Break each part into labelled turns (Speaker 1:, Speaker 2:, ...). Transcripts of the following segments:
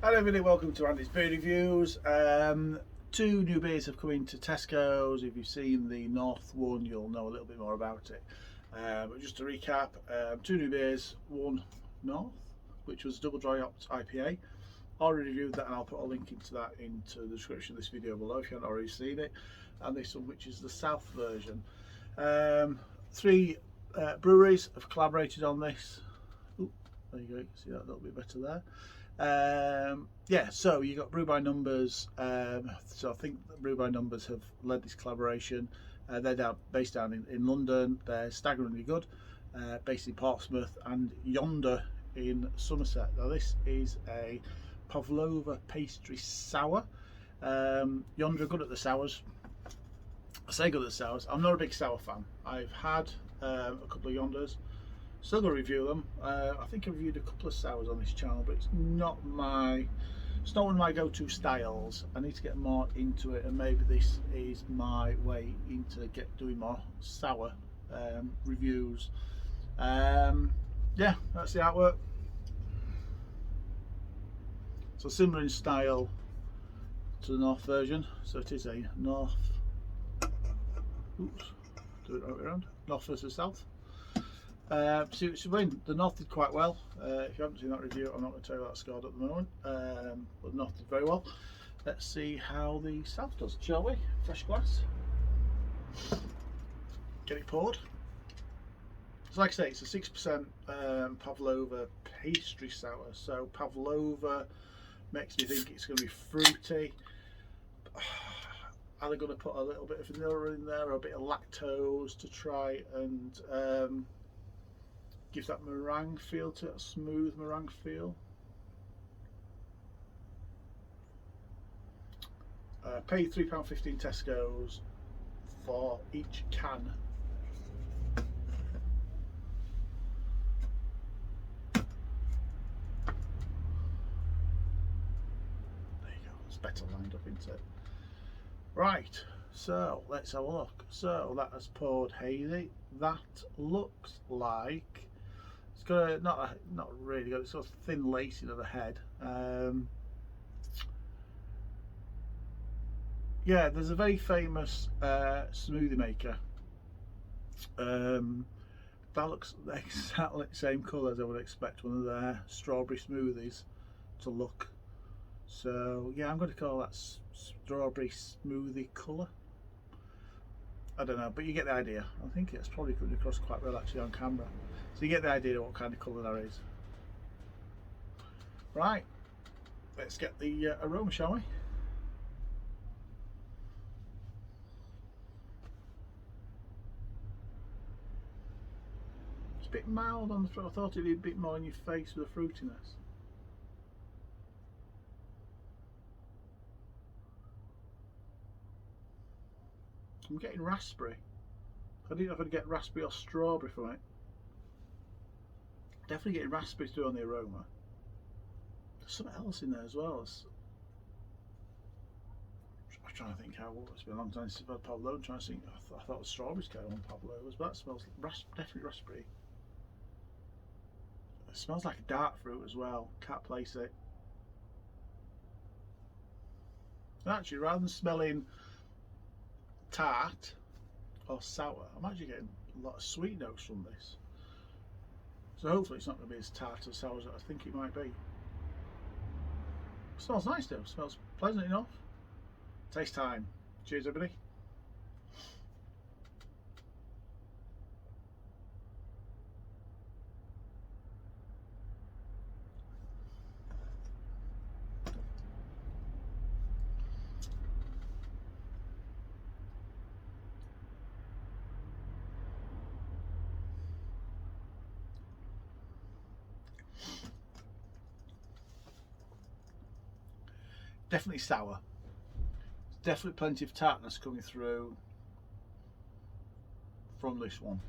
Speaker 1: Hello everybody, welcome to Andy's Beer Reviews. Two new beers have come into Tesco's. If you've seen the North one, you'll know a little bit more about it. But just to recap, two new beers, one North, which was a double dry hopped IPA. Already reviewed that and I'll put a link into that into the description of this video below if you haven't already seen it. And this one, which is the South version. Three breweries have collaborated on this. Ooh, there you go, you can see that a little bit better there. Yeah, so you got Brew by Numbers. So I think Brew by Numbers have led this collaboration. They're based down in London. They're Staggeringly Good, based in Portsmouth, and Yonder in Somerset. Now this is a Pavlova pastry sour. Yonder are good at the sours. I say good at the sours. I'm not a big sour fan. I've had a couple of Yonders. Still gonna review them. I think I reviewed a couple of sours on this channel, but it's not one of my go-to styles. I need to get more into it, and maybe this is my way into doing more sour reviews. Yeah, that's the artwork. So similar in style to the North version. So it is a North. Oops, do it right around. North versus South. So the North did quite well. If you haven't seen that review, I'm not going to tell you that scored at the moment, but the North did very well. Let's see how the South does, shall we? Fresh glass, get it poured. So like I say, it's a 6% Pavlova pastry sour. So Pavlova makes me think it's going to be fruity. Are they going to put a little bit of vanilla in there, or a bit of lactose to try and give that meringue feel to it, a smooth meringue feel. Paid £3.15 Tesco's for each can. There you go, it's better lined up, isn't it? Right, so let's have a look. So that has poured hazy. That looks like it's got a not really got a sort of thin lacing of the head. Yeah, there's a very famous smoothie maker. That looks exactly the same colour as I would expect one of their strawberry smoothies to look. So yeah, I'm going to call that strawberry smoothie colour. I don't know, but you get the idea. I think it's probably coming across quite well actually on camera. So you get the idea of what kind of colour that is. Right, let's get the aroma, shall we? It's a bit mild on the throat. I thought it'd be a bit more in your face with the fruitiness. I'm getting raspberry. I didn't know if I'd get raspberry or strawberry from it. Definitely getting raspberry through on the aroma. There's something else in there as well. I'm trying to think how. It's been a long time since I've had Pavlova. I'm trying to think. I thought the strawberries came on Pavlovas, but that smells definitely raspberry. It smells like a dark fruit as well. Can't place it. Actually, rather than smelling tart or sour, I'm actually getting a lot of sweet notes from this. So hopefully it's not going to be as tart or sour as I think it might be. It smells nice though, smells pleasant enough. Taste time. Cheers everybody. Definitely sour. Definitely plenty of tartness coming through from this one.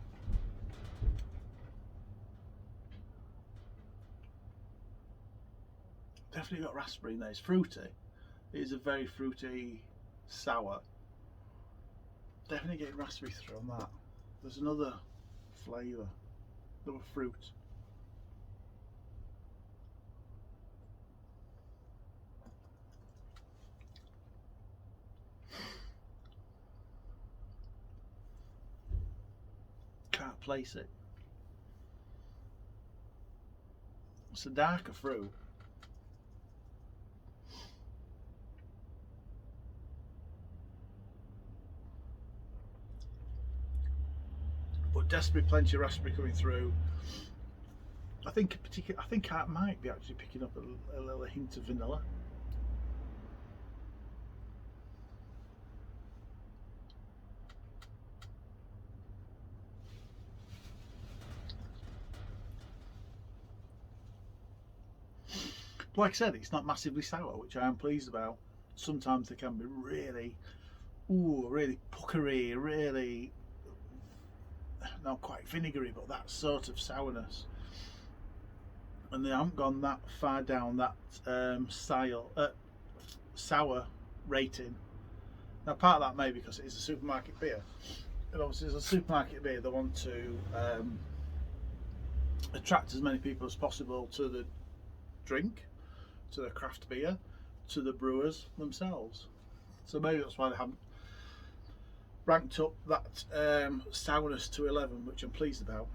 Speaker 1: Definitely got raspberry in there. It's fruity. It is a very fruity sour. Definitely getting raspberry through on that. There's another flavour, another fruit. replace it. It's a darker fruit. But definitely plenty of raspberry coming through. I think I might be actually picking up a little hint of vanilla. Like I said, it's not massively sour, which I am pleased about. Sometimes they can be really, really puckery, really not quite vinegary, but that sort of sourness. And they haven't gone that far down that sour rating. Now, part of that may be because it is a supermarket beer, and obviously as a supermarket beer they want to attract as many people as possible to the drink, to the craft beer, to the brewers themselves. So maybe that's why they haven't ranked up that sourness to 11, which I'm pleased about.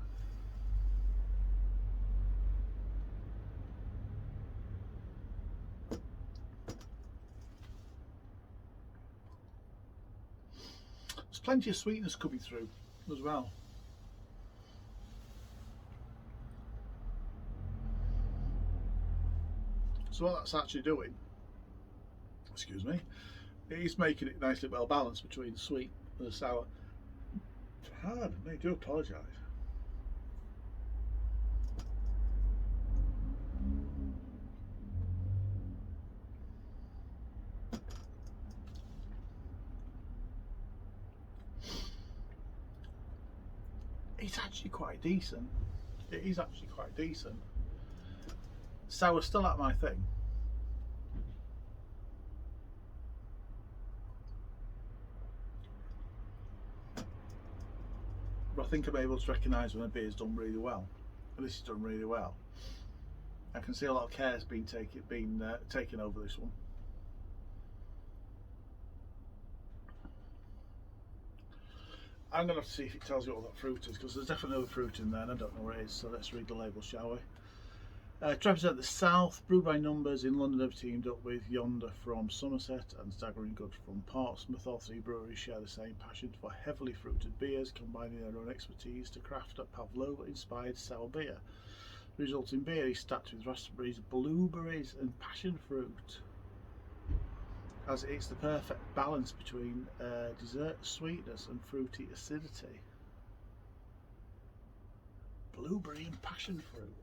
Speaker 1: There's plenty of sweetness coming through as well. So what that's actually doing, excuse me, it is making it nicely well balanced between the sweet and the sour. Pardon me, I do apologise. It's actually quite decent. It is actually quite decent. Sour's still at my thing. But I think I'm able to recognise when a beer's done really well. And this is done really well. I can see a lot of care's been taken over this one. I'm going to have to see if it tells you what that fruit is, because there's definitely other fruit in there and I don't know where it is, so let's read the label, shall we? To represent the South, Brew by Numbers in London have teamed up with Yonder from Somerset and Staggeringly from Portsmouth. All three breweries share the same passion for heavily fruited beers, combining their own expertise to craft a Pavlova inspired sour beer. The resulting beer is stacked with raspberries, blueberries and passion fruit, as it's the perfect balance between dessert sweetness and fruity acidity. Blueberry and passion fruit.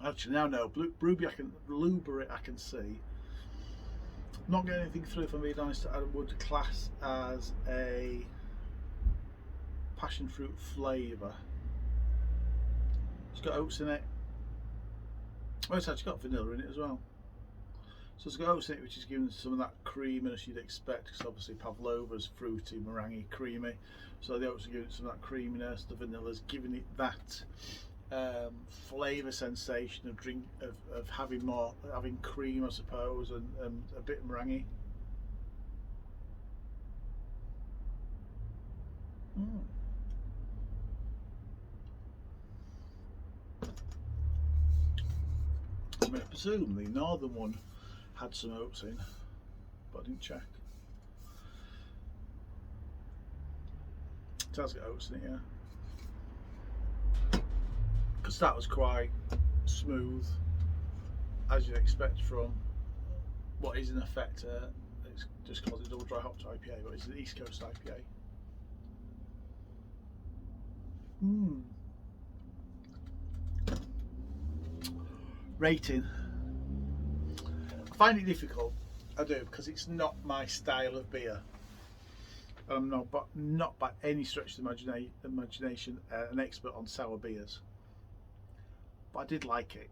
Speaker 1: Actually, now no, blueberry I can see. Not getting anything through, if I'm being honest. I would class as a passion fruit flavour. It's got oats in it. Oh, it's actually got vanilla in it as well. So it's got oats in it, which is giving some of that creaminess you'd expect, because obviously Pavlova's fruity, meringue, creamy. So the oats are giving it some of that creaminess. The vanilla's giving it that flavour sensation of having cream, I suppose, and a bit meringue. I mean, I presume the northern one had some oats in, but I didn't check. It has got oats in it, yeah. Because that was quite smooth, as you'd expect from what is in effect, it's just called a double dry hopped IPA, but it's an East Coast IPA. Rating. I find it difficult, I do, because it's not my style of beer. I'm not by any stretch of the imagination an expert on sour beers. But I did like it.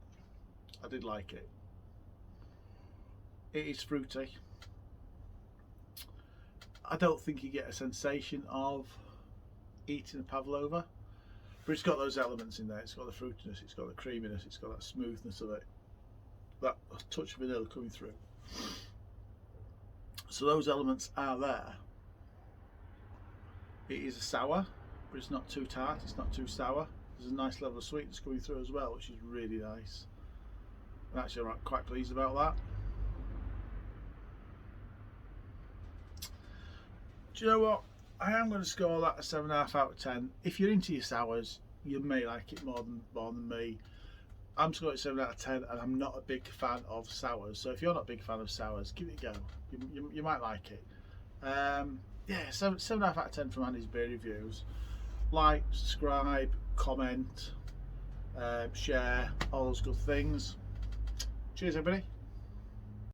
Speaker 1: I did like it. It is fruity. I don't think you get a sensation of eating a Pavlova, but it's got those elements in there. It's got the fruitiness, it's got the creaminess, it's got that smoothness of it, that touch of vanilla coming through. So those elements are there. It is a sour, but it's not too tart, it's not too sour. There's a nice level of sweetness coming through as well, which is really nice. And actually I'm quite pleased about that. Do you know what? I am going to score that a 7.5 out of 10. If you're into your sours, you may like it more than me. I'm scoring it 7 out of 10, and I'm not a big fan of sours. So if you're not a big fan of sours, give it a go. You might like it. Yeah, 7.5 out of 10 from Andy's Beer Reviews. Like, subscribe, comment, share, all those good things. Cheers, everybody.